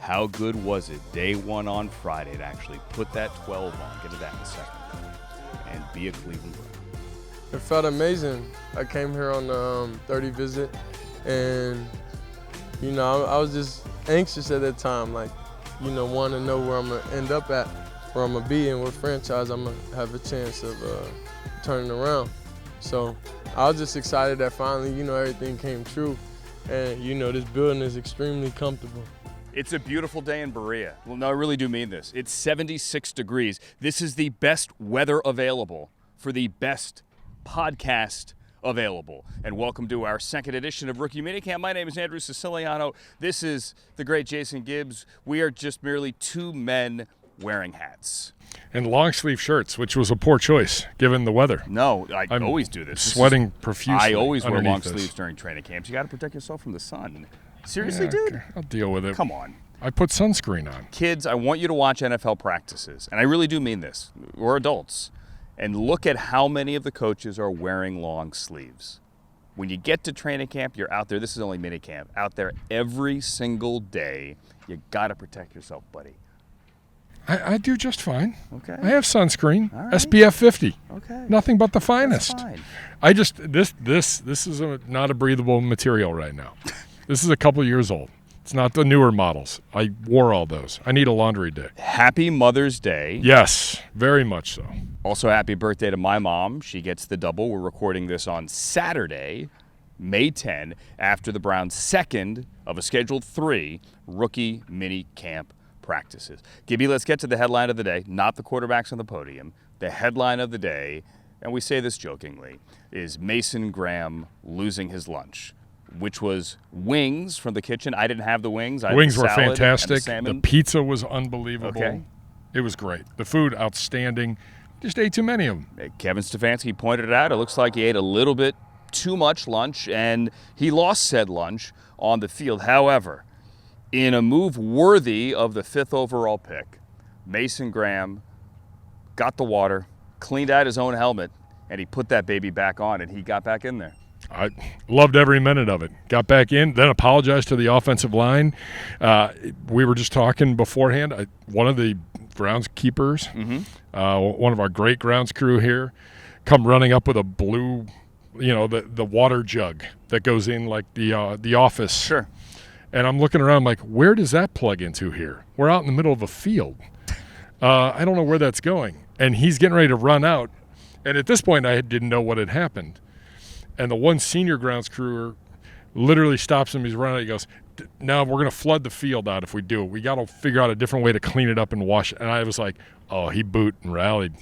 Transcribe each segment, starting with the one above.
How good was it day one on Friday to actually put that 12 on, get to that in a second, and be a Cleveland Brown? It felt amazing. I came here on the 30 visit, and, I was just anxious at that time, wanting to know where I'm going to end up at, where I'm going to be, and what franchise I'm going to have a chance of turning around. So I was just excited that finally, everything came true. And, this building is extremely comfortable. It's a beautiful day in Berea. Well, no, I really do mean this. It's 76 degrees. This is the best weather available for the best podcast available. And welcome to our second edition of Rookie Minicamp. My name is Andrew Siciliano. This is the great Jason Gibbs. We are just merely two men wearing hats. And long sleeve shirts, which was a poor choice given the weather. No, I'm always do this. Sweating profusely. I always wear long this. sleeves during training camps. You got to protect yourself from the sun. Seriously, dude? Okay. I'll deal with it. Come on. I put sunscreen on. Kids, I want you to watch NFL practices, and I really do mean this, or adults, and look at how many of the coaches are wearing long sleeves. When you get to training camp, you're out there. This is only minicamp. Out there every single day. You got to protect yourself, buddy. I do just fine. Okay. I have sunscreen. All right. SPF 50. Okay. Nothing but the finest. That's fine. I just this is not a breathable material right now. This is a couple years old. It's not the newer models. I wore all those. I need a laundry day. Happy Mother's Day. Yes, very much so. Also, happy birthday to my mom. She gets the double. We're recording this on Saturday, May 10, after the Browns' second of a scheduled 3 rookie mini camp practices. Gibby, let's get to the headline of the day, not the quarterbacks on the podium. The headline of the day, and we say this jokingly, is Mason Graham losing his lunch, which was wings from the kitchen. I didn't have the wings. The wings were salad fantastic. and the The pizza was unbelievable. Okay. It was great. The food, outstanding. Just ate too many of them. Kevin Stefanski pointed it out. It looks like he ate a little bit too much lunch, and he lost said lunch on the field. However, in a move worthy of the 5th overall pick, Mason Graham got the water, cleaned out his own helmet, and he put that baby back on, and he got back in there. I loved every minute of it. Got back in, then apologized to the offensive line. We were just talking beforehand. One of the grounds keepers, one of our great grounds crew here, come running up with a blue, the water jug that goes in like the office. Sure. And I'm looking around like, where does that plug into here? We're out in the middle of a field. I don't know where that's going. And he's getting ready to run out. And at this point, I didn't know what had happened. And the one senior grounds crewer literally stops him. He's running out. He goes, "Now we're going to flood the field out if we do it. We got to figure out a different way to clean it up and wash it." And I was like, oh, he booed and rallied.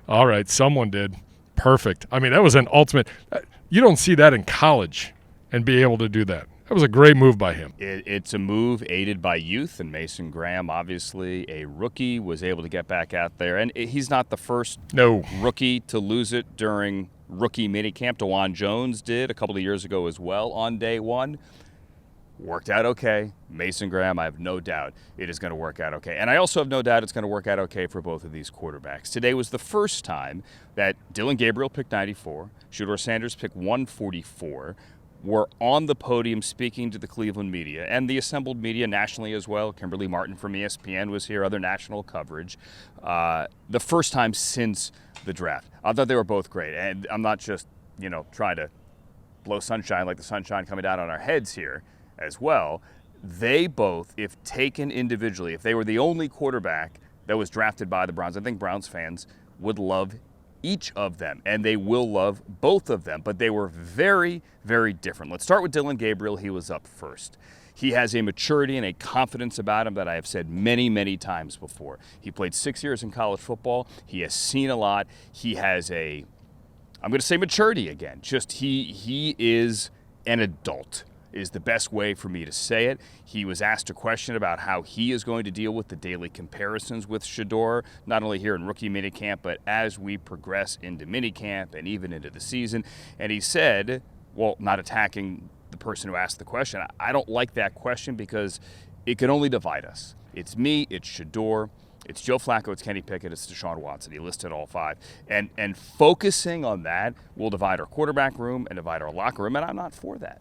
All right, someone did. Perfect. I mean, that was an ultimate. You don't see that in college and be able to do that. That was a great move by him. It's a move aided by youth, and Mason Graham, obviously a rookie, was able to get back out there. And he's not the first rookie to lose it during rookie minicamp. DeJuan Jones did a couple of years ago as well on day one. Worked out okay. Mason Graham, I have no doubt it is going to work out okay. And I also have no doubt it's going to work out okay for both of these quarterbacks. Today was the first time that Dillon Gabriel picked 94, Shador Sanders picked 144, were on the podium speaking to the Cleveland media and the assembled media nationally as well. Kimberly Martin from ESPN was here, other national coverage. The first time since the draft. I thought they were both great. And I'm not just, trying to blow sunshine like the sunshine coming down on our heads here as well. They both, if taken individually, if they were the only quarterback that was drafted by the Browns, I think Browns fans would love each of them, and they will love both of them, but they were very, very different. Let's start with Dillon Gabriel. He was up first. He has a maturity and a confidence about him that I have said many, many times before. He played 6 years in college football. He has seen a lot. He has I'm going to say maturity again. Just he is an adult is the best way for me to say it. He was asked a question about how he is going to deal with the daily comparisons with Shedeur, not only here in rookie minicamp, but as we progress into minicamp and even into the season. And he said, well, not attacking the person who asked the question, I don't like that question because it can only divide us. It's me, it's Shedeur, it's Joe Flacco, it's Kenny Pickett, it's Deshaun Watson. He listed all 5. And focusing on that will divide our quarterback room and divide our locker room, and I'm not for that.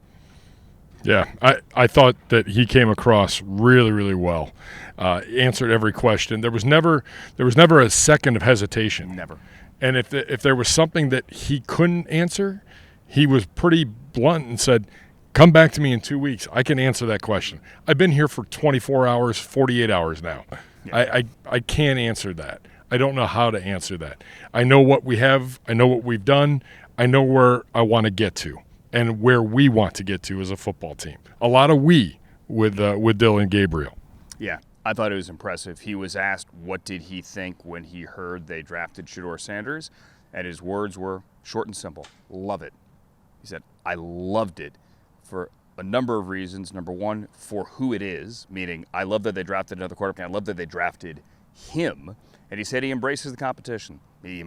Yeah, I thought that he came across really, really well. Answered every question. There was never a second of hesitation. Never. And if there was something that he couldn't answer, he was pretty blunt and said, "Come back to me in 2 weeks. I can answer that question. I've been here for 24 hours, 48 hours now. Yeah. I can't answer that. I don't know how to answer that. I know what we have. I know what we've done. I know where I want to get to and where we want to get to as a football team." A lot of we with Dillon Gabriel. Yeah, I thought it was impressive. He was asked what did he think when he heard they drafted Shador Sanders, and his words were short and simple: love it. He said, "I loved it for a number of reasons. Number one, for who it is, meaning I love that they drafted another quarterback. I love that they drafted him." And he said he embraces the competition. He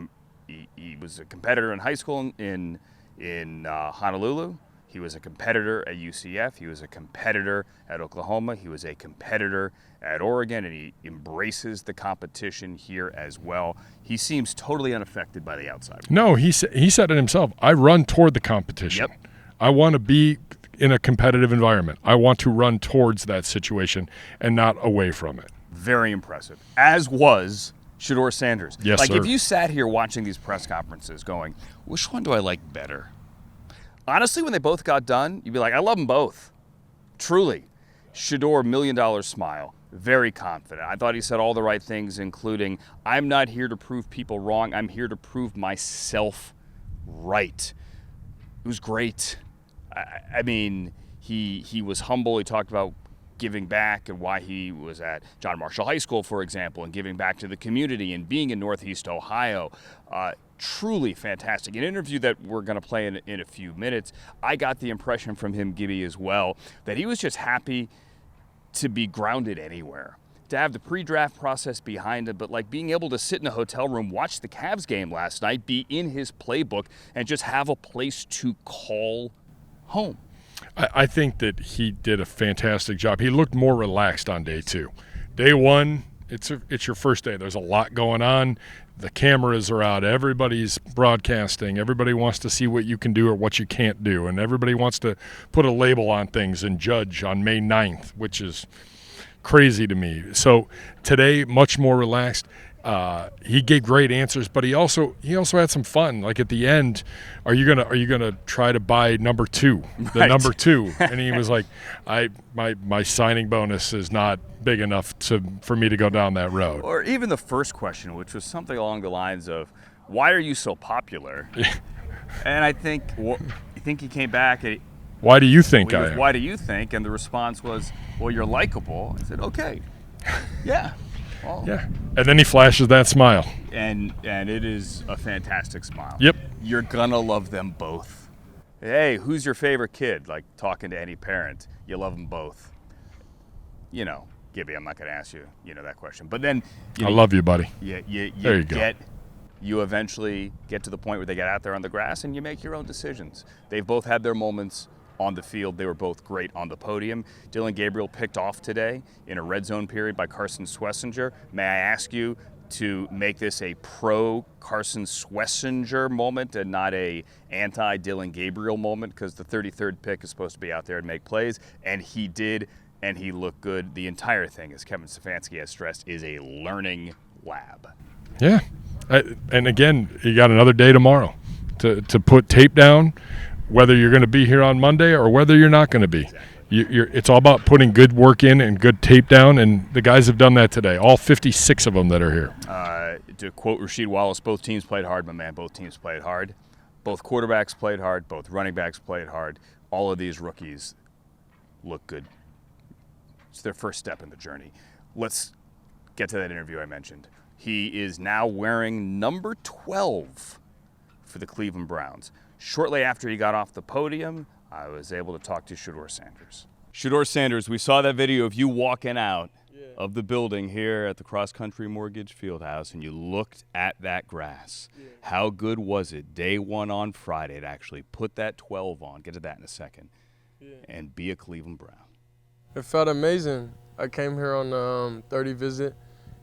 was a competitor in high school in Honolulu. He was a competitor at UCF. He was a competitor at Oklahoma. He was a competitor at Oregon, and he embraces the competition here as well. He seems totally unaffected by the outside. No, he said it himself. I run toward the competition. Yep. I want to be in a competitive environment. I want to run towards that situation and not away from it. Very impressive, as was Shador Sanders. Yes, like, sir. if you sat here watching these press conferences going, which one do I like better? Honestly, when they both got done, you'd be like, I love them both. Truly. Shador, $1 million smile. Very confident. I thought he said all the right things, including, I'm not here to prove people wrong. I'm here to prove myself right. It was great. I mean, he was humble. He talked about giving back and why he was at John Marshall High School, for example, and giving back to the community and being in Northeast Ohio. Truly fantastic. An interview that we're going to play in a few minutes, I got the impression from him, Gibby, as well, that he was just happy to be grounded anywhere, to have the pre-draft process behind him, but like being able to sit in a hotel room, watch the Cavs game last night, be in his playbook, and just have a place to call home. I think that he did a fantastic job. He looked more relaxed on day two. Day one, it's your first day. There's a lot going on. The cameras are out. Everybody's broadcasting. Everybody wants to see what you can do or what you can't do. And everybody wants to put a label on things and judge on May 9th, which is crazy to me. So today, much more relaxed. He gave great answers, but he also had some fun. Like at the end, are you gonna try to buy number two, the right. number two? And he was like, my signing bonus is not big enough for me to go down that road. Or even the first question, which was something along the lines of, why are you so popular? And I think he came back. Why do you think I am? Why do you think? And the response was, well, you're likable. I said, okay, yeah. Well, yeah, and then he flashes that smile. And it is a fantastic smile. Yep. You're going to love them both. Hey, who's your favorite kid? Like talking to any parent. You love them both. You know, Gibby, I'm not going to ask you, that question. But then I love you, buddy. You eventually get to the point where they get out there on the grass and you make your own decisions. They've both had their moments on the field. They were both great on the podium. Dillon Gabriel picked off today in a red zone period by Carson Swessinger. May I ask you to make this a pro Carson Swessinger moment and not a anti Dillon Gabriel moment, because the 33rd pick is supposed to be out there and make plays, and he did, and he looked good. The entire thing, as Kevin Stefanski has stressed, is a learning lab. Yeah, and again, you got another day tomorrow to put tape down, whether you're going to be here on Monday or whether you're not going to be. Exactly. It's all about putting good work in and good tape down, and the guys have done that today, all 56 of them that are here. To quote Rasheed Wallace, both teams played hard, my man. Both teams played hard. Both quarterbacks played hard. Both running backs played hard. All of these rookies look good. It's their first step in the journey. Let's get to that interview I mentioned. He is now wearing number 12 for the Cleveland Browns. Shortly after he got off the podium, I was able to talk to Shador Sanders. Shador Sanders, we saw that video of you walking out of the building here at the Cross Country Mortgage Fieldhouse, and you looked at that grass. Yeah. How good was it, day one on Friday, to actually put that 12 on, get to that in a second, and be a Cleveland Brown? It felt amazing. I came here on the 30 visit,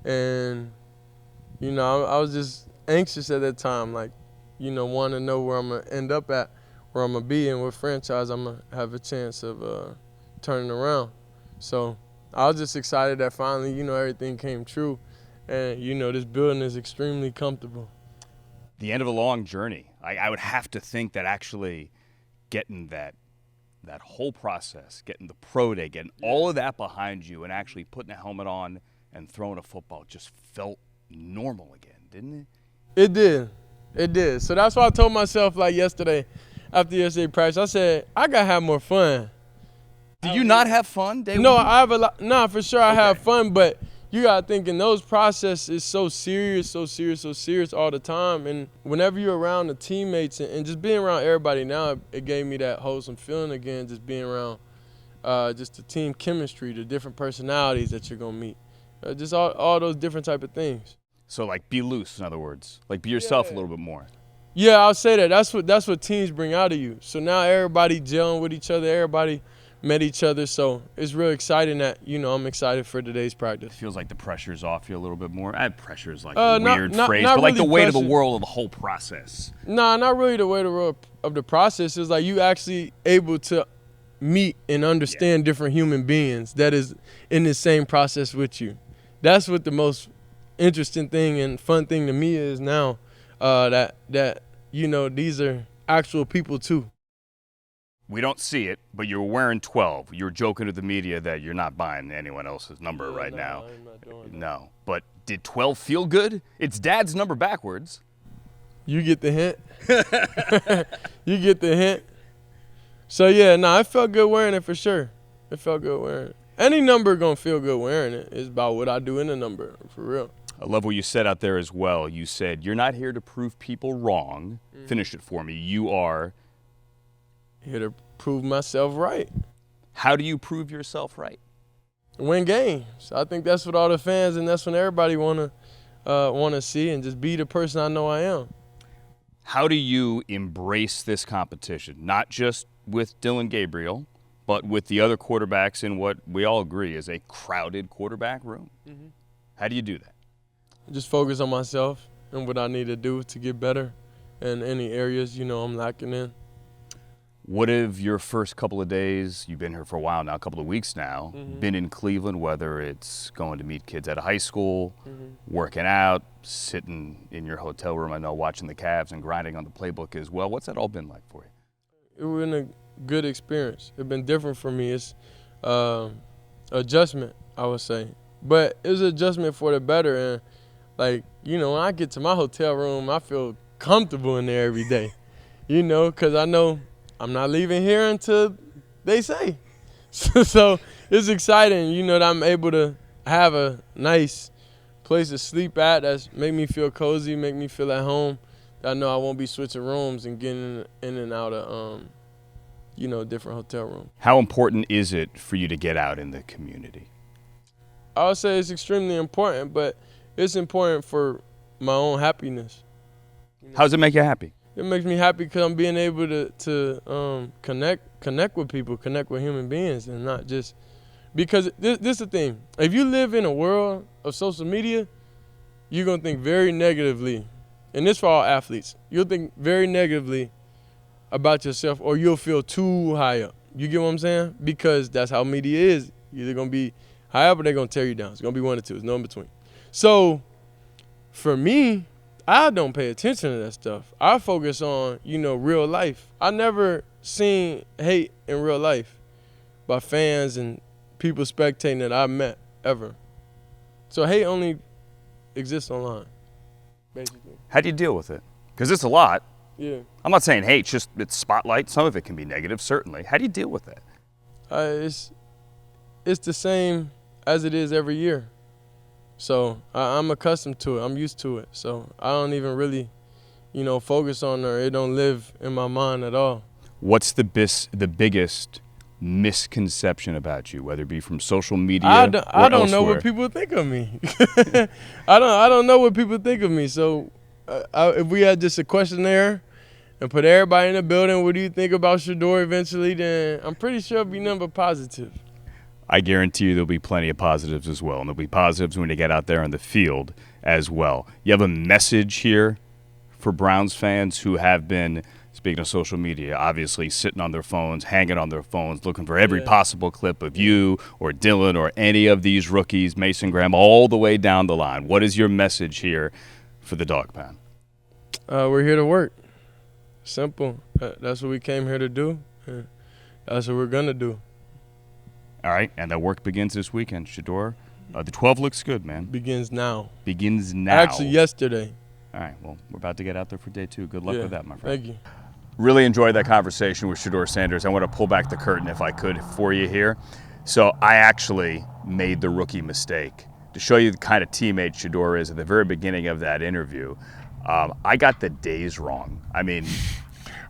and, I was just anxious at that time, like, want to know where I'm going to end up at where I'm going to be and what franchise I'm going to have a chance of turning around. So I was just excited that finally, you know, everything came true. And, you know, this building is extremely comfortable. The end of a long journey. I would have to think that actually getting that whole process, getting the pro day, getting all of that behind you and actually putting a helmet on and throwing a football just felt normal again, didn't it? It did. It did. So that's why I told myself, like, yesterday, after yesterday practice, I said, I got to have more fun. Did you not have fun? No, I have a lot. No, for sure I have fun, but you got to think in those processes so serious all the time. And whenever you're around the teammates and just being around everybody now, it gave me that wholesome feeling again, just being around just the team chemistry, the different personalities that you're going to meet, just all those different type of things. So, like, be loose, in other words. Like, be yourself a little bit more. Yeah, I'll say that. That's what teams bring out of you. So now everybody gelling with each other, everybody met each other, so it's real exciting that, you know, I'm excited for today's practice. It feels like the pressure's off you a little bit more. Pressure is like a weird phrase, but like really the weight of the world of the whole process. Nah, not really the weight of the process. It's like you actually able to meet and understand different human beings that is in the same process with you. That's what the most interesting thing and fun thing to me is now, that you know, these are actual people too. We don't see it, but you're wearing 12. You're joking to the media that you're not buying anyone else's number right now. I'm not doing that. No, but did 12 feel good? It's Dad's number backwards. You get the hint. You get the hint. So yeah, I felt good wearing it for sure. It felt good wearing it. Any number gonna feel good wearing it. It's about what I do in the number, for real. I love what you said out there as well. You said, you're not here to prove people wrong. Finish it for me. You are here to prove myself right. How do you prove yourself right? Win games. I think that's what all the fans and that's what everybody wanna see, and just be the person I know I am. How do you embrace this competition? Not just with Dillon Gabriel, but with the other quarterbacks in what we all agree is a crowded quarterback room. How do you do that? Just focus on myself and what I need to do to get better in any areas, you know, I'm lacking in. What have your first couple of days, you've been here for a while now, a couple of weeks now, been in Cleveland, whether it's going to meet kids at a high school, working out, sitting in your hotel room, I know, watching the Cavs and grinding on the playbook as well. What's that all been like for you? It's been a good experience. It's been different for me. It's adjustment, I would say. But it was an adjustment for the better. And, like, you know, when I get to my hotel room, I feel comfortable in there every day, you know, because I know I'm not leaving here until they say. So it's exciting, you know, that I'm able to have a nice place to sleep at that's make me feel cozy, make me feel at home. I know I won't be switching rooms and getting in and out of, you know, different hotel rooms. How important is it for you to get out in the community? I would say it's extremely important, but it's important for my own happiness. How does it make you happy? It makes me happy because I'm being able to connect with people, connect with human beings, and not just because this is the thing. If you live in a world of social media, you're gonna think very negatively, and this for all athletes. You'll think very negatively about yourself, or you'll feel too high up. You get what I'm saying? Because that's how media is. You're either gonna be high up or they're gonna tear you down. It's gonna be one or two. There's no in between. So for me, I don't pay attention to that stuff. I focus on, you know, real life. I never seen hate in real life by fans and people spectating that I met ever. So hate only exists online, basically. How do you deal with it? Because it's a lot. Yeah. I'm not saying hate, just it's spotlight. Some of it can be negative, certainly. How do you deal with that? It's the same as it is every year. So I'm accustomed to it. I'm used to it. So I don't even really, you know, focus on it. It don't live in my mind at all. What's the biggest misconception about you, whether it be from social media I elsewhere? don't know what people think of me. I don't know what people think of me. So if we had just a questionnaire and put everybody in the building, what do you think about Shedeur eventually, then I'm pretty sure it'll be nothing but positive. I guarantee you there'll be plenty of positives as well, and there'll be positives when you get out there on the field as well. You have a message here for Browns fans who have been Speaking of social media, obviously sitting on their phones, hanging on their phones, looking for every possible clip of you or Dylan or any of these rookies, Mason Graham, all the way down the line. What is your message here for the Dog Pound? We're here to work. Simple. That's what we came here to do. That's what we're going to do. All right, and that work begins this weekend, Shedeur. The 12 looks good, man. Begins now. Begins now. Actually, yesterday. All right, well, we're about to get out there for day 2. Good luck with that, my friend. Thank you. Really enjoyed that conversation with Shador Sanders. I want to pull back the curtain, if I could, for you here. So I actually made the rookie mistake. To show you the kind of teammate Shador is at the very beginning of that interview, I got the days wrong. I mean,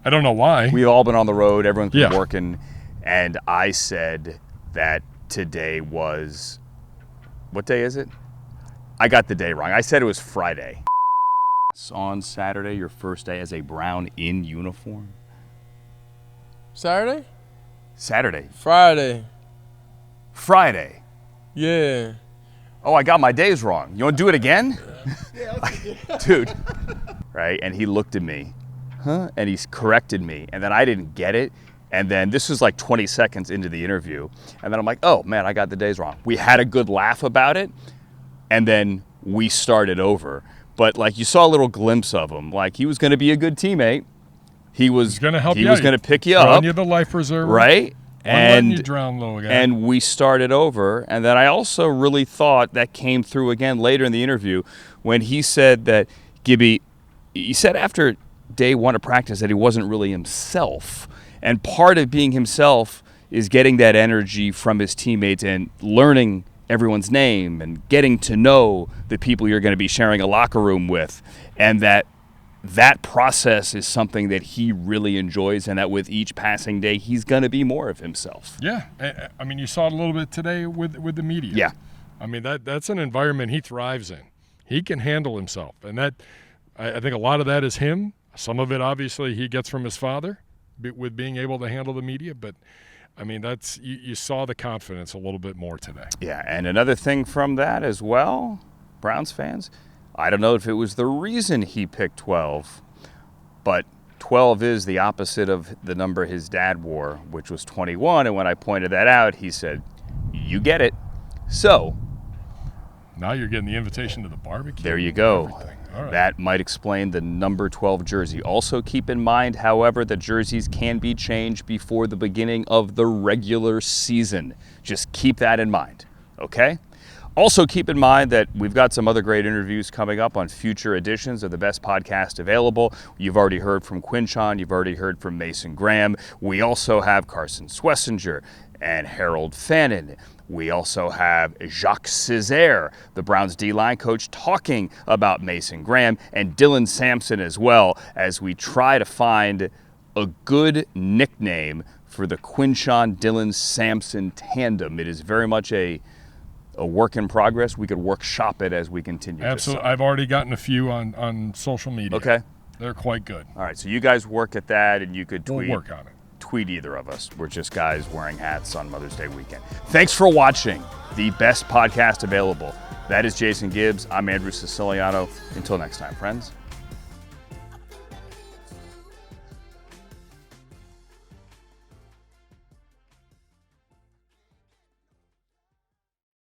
I don't know why. We've all been on the road. Everyone's been working. And I said that today was, what day is it? I got the day wrong. I said it was Friday. On Saturday, your first day as a Brown in uniform? Saturday? Saturday. Friday. Yeah. Oh, I got my days wrong. You want to do it again? Dude. Right? And he looked at me, and he corrected me, and then I didn't get it. And then this was like 20 seconds into the interview. And then I'm like, oh, man, I got the days wrong. We had a good laugh about it, and then we started over. But, like, you saw a little glimpse of him. Like, he was going to be a good teammate. He was going to help you. He was going to pick you up. Throwing you the life preserver. Right? And you drown low again. And we started over. And then I also really thought that came through again later in the interview when he said that, Gibby, he said after day 1 of practice that he wasn't really himself. And part of being himself is getting that energy from his teammates and learning everyone's name and getting to know the people you're going to be sharing a locker room with. And that process is something that he really enjoys, and that with each passing day, he's going to be more of himself. Yeah. I mean, you saw it a little bit today with the media. Yeah. I mean, that's an environment he thrives in. He can handle himself. And that, I think a lot of that is him. Some of it, obviously, he gets from his father with being able to handle the media. But, I mean, that's you saw the confidence a little bit more today. Yeah, and another thing from that as well, Browns fans, I don't know if it was the reason he picked 12, but 12 is the opposite of the number his dad wore, which was 21. And when I pointed that out, he said, you get it. So now you're getting the invitation to the barbecue. There you go. All right. That might explain the number 12 jersey. Also keep in mind, however, the jerseys can be changed before the beginning of the regular season. Just keep that in mind, okay? Also keep in mind that we've got some other great interviews coming up on future editions of the best podcast available. You've already heard from Quinshon. You've already heard from Mason Graham. We also have Carson Swessinger and Harold Fannin. We also have Jacques Césaire, the Browns D-line coach, talking about Mason Graham, and Dylan Sampson as well, as we try to find a good nickname for the Quinshon-Dylan Sampson tandem. It is very much a work in progress. We could workshop it as we continue. Absolutely. I've already gotten a few on social media. Okay. They're quite good. All right, so you guys work at that, and you could tweet. We'll work on it. Tweet either of us. We're just guys wearing hats on Mother's Day weekend. Thanks for watching the best podcast available. That is Jason Gibbs. I'm Andrew Siciliano. Until next time, friends.